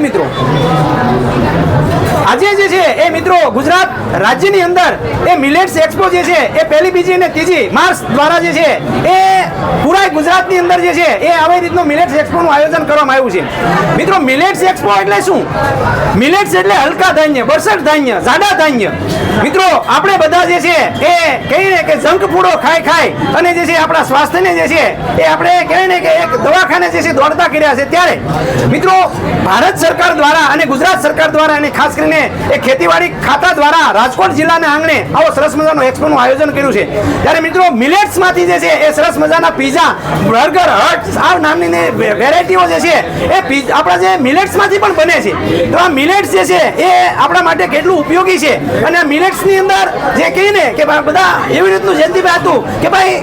ખેડૂત મિત્રો, આજે જે છે એ મિત્રો ગુજરાત રાજ્યની અંદર એ મિલેટ્સ એક્સપો જે છે એ 1, 2 અને 3 માર્ચ દ્વારા જે છે એ પૂરા ગુજરાતની અંદર જે છે એ આવી રીતનું મિલેટ્સ એક્સપોનું આયોજન કરવામાં આવ્યું છે. મિત્રો મિલેટ્સ એક્સપો એટલે શું? મિલેટ્સ એટલે હલકા ધાન્ય, બરસટ ધાન્ય, જાડા ધાન્ય. મિત્રો આપણે બધા જે છે એ કહીને કે જંક ફૂડો ખાઈ અને જે છે આપણા સ્વાસ્થ્યને જે છે એ આપણે કહીને કે એક દવાખાને જે છે દોડતા કર્યા છે. ત્યારે મિત્રો ભારત સરકાર દ્વારા અને ગુજરાત સરકાર દ્વારા અને ખાસ કરીને એ ખેતીવાડી ખાતા દ્વારા રાજકોટ જિલ્લાના આંગણે આવો સરસ મજાનું એક્સપોનું આયોજન કર્યું છે. ત્યારે મિત્રો મિલેટ્સમાંથી જે છે એ સરસ મજાના પીઝા, બર્ગર, હટ આ નામની વેરાયટીઓ જે છે એ આપણા જે મિલેટ્સમાંથી પણ બને છે. તો આ મિલેટ્સ જે છે એ આપણા માટે કેટલું ઉપયોગી છે અને આ મિલેટ્સની અંદર જે કહીને કે બધા એવી રીતનું જયંતિભાઈ હતું કે ભાઈ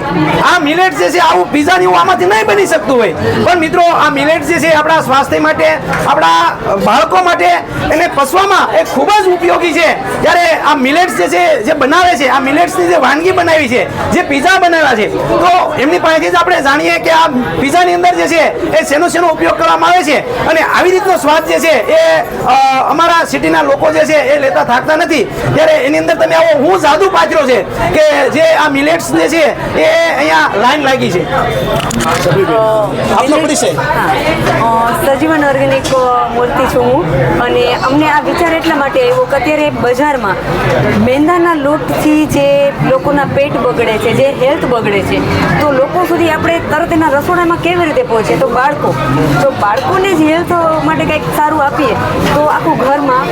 આ મિલેટ્સ જે છે આવું પીઝા જેવું આમાંથી નહીં બની શકતું હોય, પણ મિત્રો આ મિલેટ્સ જે છે આપણા સ્વાસ્થ્ય માટે, આપણા બાળકો માટે એને પચવામાં એ ખૂબ જ ઉપયોગી છે. ત્યારે આ મિલેટ્સ જે છે જે બનાવે છે, આ મિલેટ્સની જે વાનગી બનાવી છે, જે પીઝા બનાવ્યા છે, તો એમની પાસેથી જ આપણે જાણીએ કે આ પીઝાની અંદર જે છે એ શેનો ઉપયોગ કરવામાં આવે છે અને આવી રીતનો સ્વાદ જે છે એ અમારા સિટીના લોકો જે છે એ લેતા થાકતા નથી. ત્યારે એની અંદર તમે આવો હું જાદુ પાથર્યો છે કે જે આ મિલેટ્સ જે છે એ અહીંયા લાઈન લાગી છે. સજીવન ઓર્ગેનિક બોલતી છું હું, અને અમને આ વિચાર એટલા માટે આવ્યો કે અત્યારે બજારમાં મેંદાના લોટથી જે લોકોના પેટ બગડે છે, જે હેલ્થ બગડે છે, તો લોકો સુધી આપણે તરત એના રસોડામાં કેવી રીતે પહોંચે? તો બાળકોને જ હેલ્થ માટે કંઈક સારું આપીએ તો આખું ઘરમાં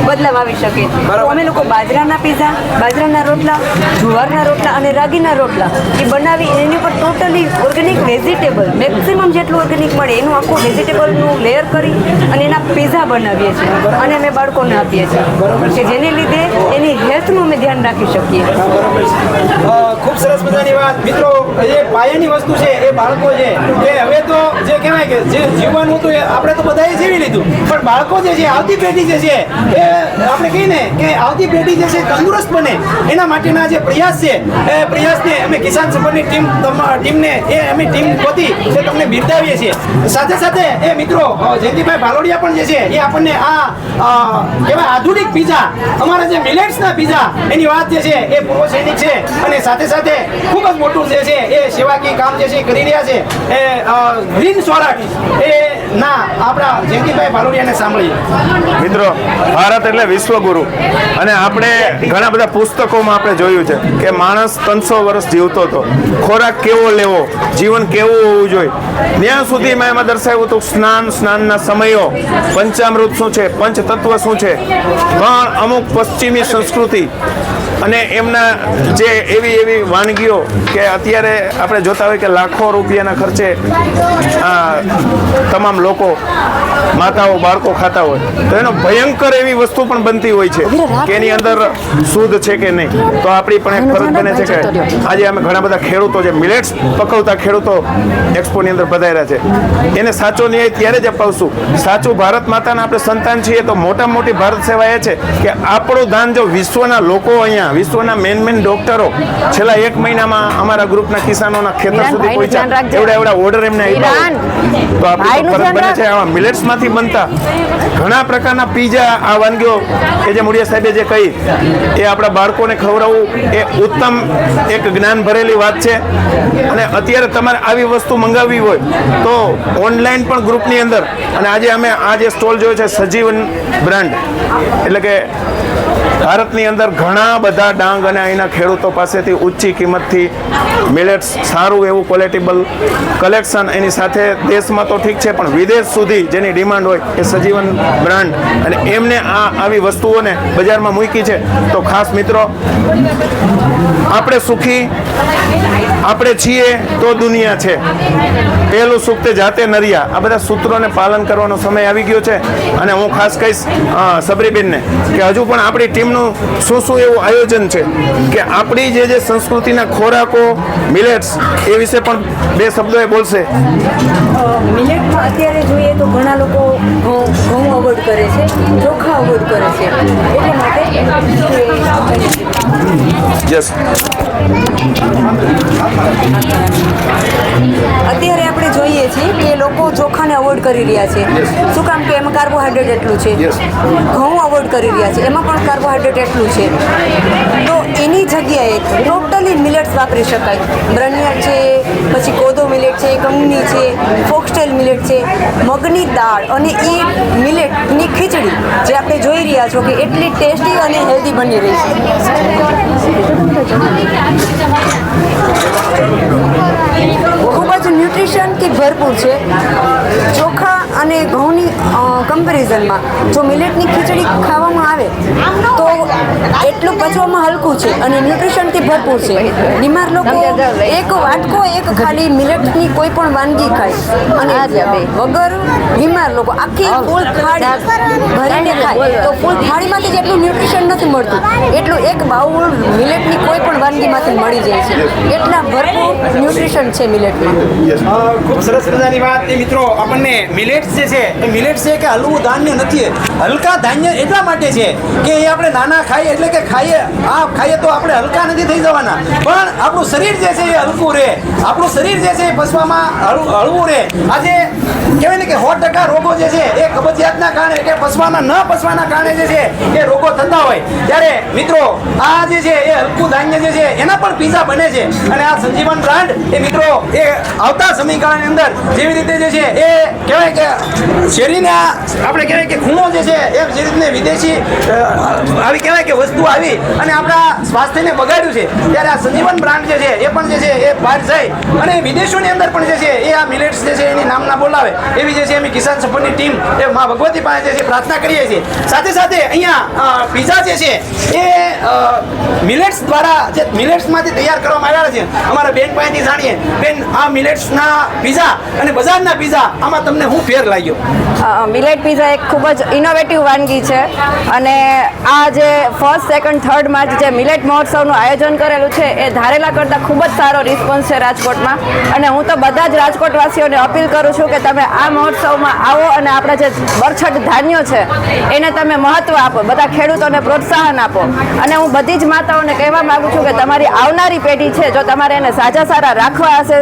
બદલાવ આવી શકે. તો અમે લોકો બાજરાના પીઝા, બાજરાના રોટલા, જુવારના રોટલા અને રાગીના રોટલા એ બનાવી એની ઉપર ટોટલી ઓર્ગેનિક વેજીટેબલ, મેક્સિમમ જેટલું ઓર્ગેનિક મળે એનું આખું વેજીટેબલનું લેયર કરી અને એના પીઝા બનાવીએ છીએ અને અમે બાળકોને આપીએ છીએ કે જેને લીધે એની હેલ્થનું અમે ધ્યાન રાખી શકીએ. ખૂબ સરસ મજાની વાત. મિત્રો જે પાયાની વસ્તુ છે એ બાળકો છે એ હવે તો જે કહેવાય કે જે જીવવાનું હતું એ આપણે તો બધાએ જીવી લીધું, પણ બાળકો જે છે આવતી પેઢી જે છે એ આપણે કહીને કે આવતી પેઢી જે છે તંદુરસ્ત બને એના માટેના જે પ્રયાસ છે એ પ્રયાસને અમે કિસાન સફરની ટીમને એ અમે ટીમ પોતી એ તમને બિરદાવીએ છીએ. સાથે સાથે એ મિત્રો જયંતિભાઈ ભાલોડિયા પણ જે છે એ આપણને આ કહેવાય આધુનિક પીઝા, અમારા જે મિલેટ્સના પીઝા એની વાત જે છે એ પૂર્વ સૈનિક છે અને સાથે સાથે ખૂબ જ મોટું જે છે એ સેવાકીય કામ જે છે કરી રહ્યા છે એ ગ્રીન સોરાટ એ ના આપણા જયંતિભાઈ ભાલોડિયાને સાંભળીએ. મિત્રો ભારત એટલે વિશ્વગુરુ, અને આપણે ઘણા બધા પુસ્તકોમાં આપણે જોયું છે કે માણસ 300 વર્ષ જીવતો હતો, ખોરાક કેવો લેવો, જીવન કેવું હોવું જોઈએ. ત્યાં સુધીમાં એમાં દર્શાવ્યું હતું સ્નાનના સમયો, પંચામૃત શું છે, પંચતત્વ શું છે. પણ અમુક પશ્ચિમી સંસ્કૃતિ અને એમના જે એવી વાનગીઓ કે અત્યારે આપણે જોતા હોય કે લાખો રૂપિયાના ખર્ચે તમામ લોકો, માતાઓ, બાળકો ખાતા હોય, તો એનો ભયંકર એવી વસ્તુ પણ બનતી હોય છે કે એની અંદર શુદ્ધ છે કે નહીં. તો આપણી પણ એક ફરજ બને છે કે આજે અમે ઘણા બધા ખેડૂતો, જે મિલેટ્સ પકવતા ખેડૂતો એક્સપોની અંદર પધાર્યા છે, એને સાચો ન્યાય ત્યારે જ અપાવશું. સાચું ભારત માતાના આપણે સંતાન છીએ તો મોટામાં મોટી ભારત સેવા એ છે કે આપણું દાન જો વિશ્વના લોકો, અહીંયા વિશ્વના મેન ડોક્ટરો છેલ્લા 1 મહિનામાં અમારા ગ્રુપના કિસાનોના ખેતર સુધી પહોંચ્યા, એવડા ઓર્ડર એમને આપ્યા. તો આપણી ફરજ બને છે આવા મિલેટ્સમાંથી બનતા ઘણા પ્રકારના પીઝા, આ વાનગીઓ કે જે મુડિયા સાહેબે જે કહી એ આપણા બાળકોને ખવડાવવું એ ઉત્તમ એક જ્ઞાન ભરેલી વાત છે. અને અત્યારે તમારે આવી વસ્તુ મંગાવવી હોય તો ઓનલાઈન પણ ગ્રુપની અંદર, અને આજે અમે આ જે સ્ટોલ જોયો છે સજીવન બ્રાન્ડ, એટલે કે ભારતની અંદર ઘણા બધા ડાંગ અને અહીંના ખેડૂતો પાસેથી ઊંચી કિંમતથી મિલેટ્સ, સારું એવું ક્વોલિટેબલ કલેક્શન, એની સાથે દેશમાં તો ઠીક છે પણ વિદેશ સુધી જેની ડિમાન્ડ હોય એ સજીવન બ્રાન્ડ, અને એમને આવી વસ્તુઓને બજારમાં મૂકી છે. તો ખાસ મિત્રો, આપણે સુખી આપણે છીએ તો દુનિયા છે, પહેલું સુખ તે જાતે નરિયા, આ બધા સૂત્રોને પાલન કરવાનો સમય આવી ગયો છે. અને હું ખાસ કહીશ સબરીબેનને કે હજુ પણ આપણી ટીમનું શું એવું આયોજન છે કે આપણી જે સંસ્કૃતિના ખોરાકો મિલેટ્સ એ વિશે પણ 2 શબ્દો એ બોલશે. મિલેટમાં અત્યારે જોઈએ તો ઘણા લોકો ઘઉં અવોઇડ કરે છે, ચોખા અવોઇડ કરે છે. એટલા માટે યસ. અત્યારે આપણે જોઈએ છીએ કે લોકો ચોખાને અવોઇડ કરી રહ્યા છે. શું કામ કે એમાં કાર્બોહાઈડ્રેટ એટલું છે. ઘઉં અવોઇડ કરી રહ્યા છે, એમાં પણ કાર્બોહાઈડ્રેટ એટલું છે. તો એની જગ્યાએ ટોટલી મિલેટ્સ વાપરી શકાય. બ્રનિયર છે, પછી કોદો મિલેટ છે, કંગની છે, ફોક્સટેલ મિલેટ છે, મગની દાળ અને એ મિલેટની ખીચડી જે આપણે જોઈ રહ્યા છો કે એટલી ટેસ્ટી અને હેલ્ધી બની રહી છે. ખૂબ જ ન્યુટ્રિશનથી ભરપૂર છે. ચોખા અને ઘઉંની કમ્પેરિઝનમાં જો મિલેટની ખીચડી ખાવામાં આવે તો એટલું પચવામાં હલકું છે અને ન્યુટ્રિશનથી ભરપૂર છે. બીમાર લોકો એક વાટકો એક ખાલી મિલેટની કોઈ પણ વાનગી ખાય અને વગર બીમાર લોકો આખી ફૂલ થાળી ભરીને ખાય તો ફૂલ થાળીમાંથી જેટલું ન્યુટ્રિશન નથી મળતું એટલું એક બાઉલ મિલેટની કોઈ પણ વાનગીમાંથી મળી જાય છે. એટલા ભરપૂર ન્યુટ્રિશન છે મિલેટમાં. ખૂબ સરસ મજાની વાત. એ મિત્રો આપણને મિલેટ્સ જે છે એ મિલેટ્સ છે કે હલવું ધાન્ય નથી. હલકા ધાન્ય એટલા માટે છે કે એ આપણે નાના ખાઈએ એટલે કે ખાઈએ તો આપણે હલકા નથી થઈ જવાના, પણ આપણું શરીર જે છે એ હલકું રહે, આપણું શરીર જે છે એ પચવામાં હળવું રહે. આજે કહેવાય ને કે 100% રોગો જે છે એ કબજિયાતના કારણે કે ન પચવાના કારણે જે છે એ રોગો થતા હોય ત્યારે મિત્રો આ જે છે એ હલકું ધાન્ય જે છે એના પણ પીઝા બને છે. અને આ સંજીવન બ્રાન્ડ એ મિત્રો એ આવતા સમયગાળાની અંદર જેવી રીતે જે છે એ કહેવાય કે શેરીને આપણે કહેવાય કે ખૂણો જે છે એ જે રીતને વિદેશી આવી કહેવાય કે વસ્તુ આવી અને આપણા સ્વાસ્થ્યને બગાડ્યું છે ત્યારે આ સંજીવન બ્રાન્ડ જે છે એ પણ જે છે એ બહાર જાય અને વિદેશોની અંદર પણ જે છે એ આ મિલેટ્સ જે છે એની નામના બોલાવે એવી જે છે એમની કિસાન સફરની ટીમ એ મા ભગવતી પાસે જે છે પ્રાર્થના કરીએ છીએ. સાથે સાથે અહીંયા પીઝા જે છે એ મિલેટ્સ દ્વારા જે મિલેટ્સમાંથી તૈયાર કરવામાં આવ્યા છે. અમારા બેન પાસેથી જાણીએ. બેન, આ મિલેટ્સના પીઝા અને બજારના પીઝા આમાં તમને શું ફેર લાગ્યો? મિલેટ પીઝા એક ખૂબ જ ઇનોવેટિવ વાનગી છે અને આ જે ફર્સ્ટ, સેકન્ડ, થર્ડમાં જે મિલેટ મહોત્સવનું આયોજન કરેલું છે એ ધારેલા કરતાં ખૂબ જ સારો રિસ્પોન્સ છે રાજકોટમાં. અને હું તો બધા જ રાજકોટવાસીઓને અપીલ કરું છું કે તમે આ મહોત્સવમાં આવો અને આપણા જે બરછટ ધાન્યો છે એને તમે મહત્ત્વ આપો, બધા ખેડૂતોને પ્રોત્સાહન આપો. અને હું બધી જ માતાઓને કહેવા માગું છું કે તમારી આવનારી પેઢી છે જો તમારે એને સાજા સારા રાખવા હશે,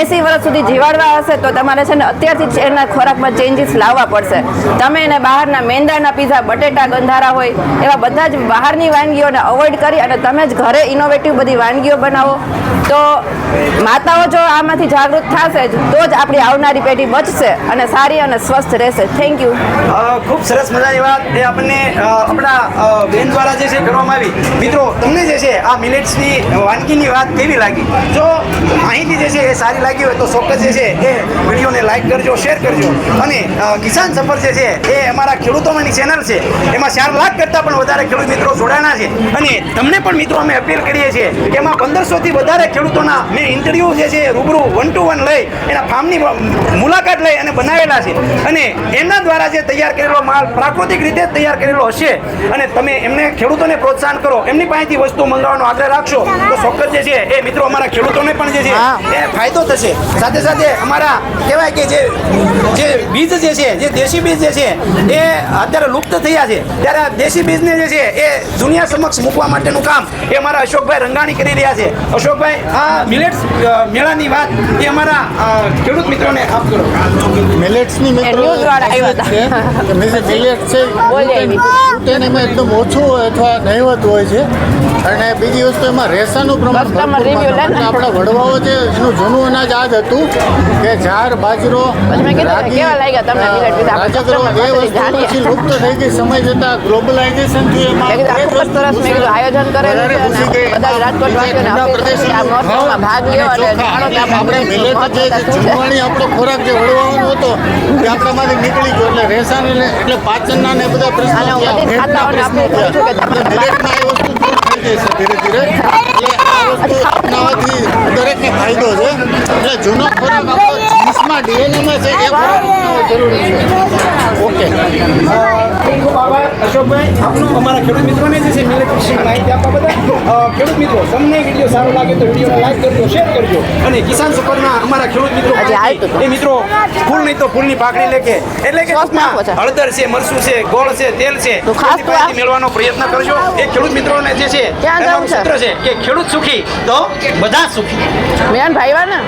80 વર્ષ સુધી જીવાડવા હશે તો તમારે છે ને અત્યારથી જ એના ખોરાકમાં ચેન્જીસ લાવવા પડશે. તમે એને બહારના મેંદાના પીઝા, બટેટા ગંધારા હોય એવા બધા જ બહારની વાનગીઓને અવોઇડ કરી અને તમે જ ઘરે ઇનોવેટિવ બધી વાનગીઓ બનાવો તો માતાઓ જો આમાંથી જાગૃત થશે તો જ આપણી આવનારી પેઢી બચશે અને સારી અને સ્વસ્થ રહેશે. Thank you. ખૂબ સરસ મજાની વાત એ આપણને આપણા બેન દ્વારા જે છે કરવામાં આવી. મિત્રો, તમને જે છે આ મિલેટ્સની વાનગીની વાત કેવી લાગી? જો માહિતી જે છે એ સારી લાગી હોય તો ચોક્કસ જે છે એ વિડીયોને લાઈક કરજો, શેર કરજો. અને કિસાન સફર જે છે એ અમારા ખેડૂતોમાંની ચેનલ છે, એમાં 4 લાખ કરતાં પણ વધારે ખેડૂત મિત્રો જોડાણા છે. અને તમને પણ મિત્રો અમે અપીલ કરીએ છીએ કે એમાં 1500થી વધારે ખેડૂતોના મેં ઇન્ટરવ્યૂ જે છે રૂબરૂ 1 to 1 લઈ એના ફાર્મની મુલાકાત લઈ અને બનાવેલા છે. અને એમના દ્વારા જે તૈયાર કરેલો માલ પ્રાકૃતિક રીતે તૈયાર કરેલો હશે અને તમે એમને ખેડૂતોને પ્રોત્સાહન કરો, એમની પાસેથી વસ્તુ મંગાવવાનો આગ્રહ રાખશો તો ચોક્કસ જે છે એ મિત્રો અમારા ખેડૂતોને પણ જે છે એ ફાયદો થશે. સાથે સાથે અમારા કહેવાય કે જે બીજ જે છે, જે દેશી બીજ જે છે એ અત્યારે લુપ્ત થયા છે ત્યારે આ દેશી બીજને જે છે એ દુનિયા સમક્ષ મૂકવા માટેનું કામ એ અમારા અશોકભાઈ રંગાણી કરી રહ્યા છે. અશોકભાઈ, આ મિલેટ્સ મેળાની વાત એ અમારા ખેડૂત મિત્રોને આપ કરો. મિલેટ્સની મિત્રો ન્યૂઝવાળા આવ્યા મિલેટ છે ગ્લુટેનમાં એકદમ ઓછું હોય અથવા નહીવત હોય છે અને બીજી વસ્તુ એમાં રેસાનું પ્રમાણ કસ્ટમર રિવ્યુ લે ને. આપણા વડવાઓ છે એનું જૂનું અનાજ આ જ હતું કે જાર, બાજરો, મેં કીધું ને, રાગી, કેવા લાગ્યા તમને મિલેટ પીઝા? આપણે રાજગરો, customer એ પાસેથી વસ્તુ જાણીએ. પછી લુપ્ત થઈ ગઈ સમય જતાં ગ્લોબલાઇઝેશન થયું મેં કીધું આ ખૂબ જ સરસ મેં કીધું આયોજન કરેલું છે અને બધા જ રાજકોટવાસીઓને અપીલ કરું છું કે આ મહોત્સવમાં ભાગ લ્યો અને જાણો કે આપણે મિલેટ જે જમવાની આપણો ખોરાક જે વડવાનો હતો એ આપણામાંથી નીકળી ગયો એટલે રેસાને એટલે પાચનના ને બધા પ્રશ્નો અને હું થયા, બધી પેટના ખાતાઓને પ્રશ્નો અપીલ કરું છું કે થયા. તમે મિલેટમાં એ વસ્તુ દૂર થઈ જશે ધીરે ધીરે એટલે આ વસ્તુ અપનાવવાથી દરેકને ફાયદો છે. એટલે જૂનો ખોરાક આપણો જીન્સમાં ડીએનએમાં છે એ ખોરાક અપનાવવો જરૂરી છે. ઓકે. ખૂબ આભાર. અશોકભાઈ આપનો અમારા ખેડૂત મિત્રોને જે છે મિલેટ વિશે માહિતી આપવા બદલ ખેડૂત મિત્રો તમને વિડીયો સારો લાગે તો વિડીયોને લાઈક કરજો, શેર કરજો અને કિસાન સફરના અમારા ખેડૂત મિત્રો એ મિત્રો ફૂલ નહીં તો ફૂલની પાકડી લેકે એટલે કે હળદર છે, મરચું છે, ગોળ છે, તેલ છે એની માહિતી મેળવવાનો પ્રયત્ન કરજો. એ ખેડૂત મિત્રોને જે છે એનું સૂત્ર છે કે ખેડૂત સુખી તો બધા સુખી. મેન ભાઈવા ને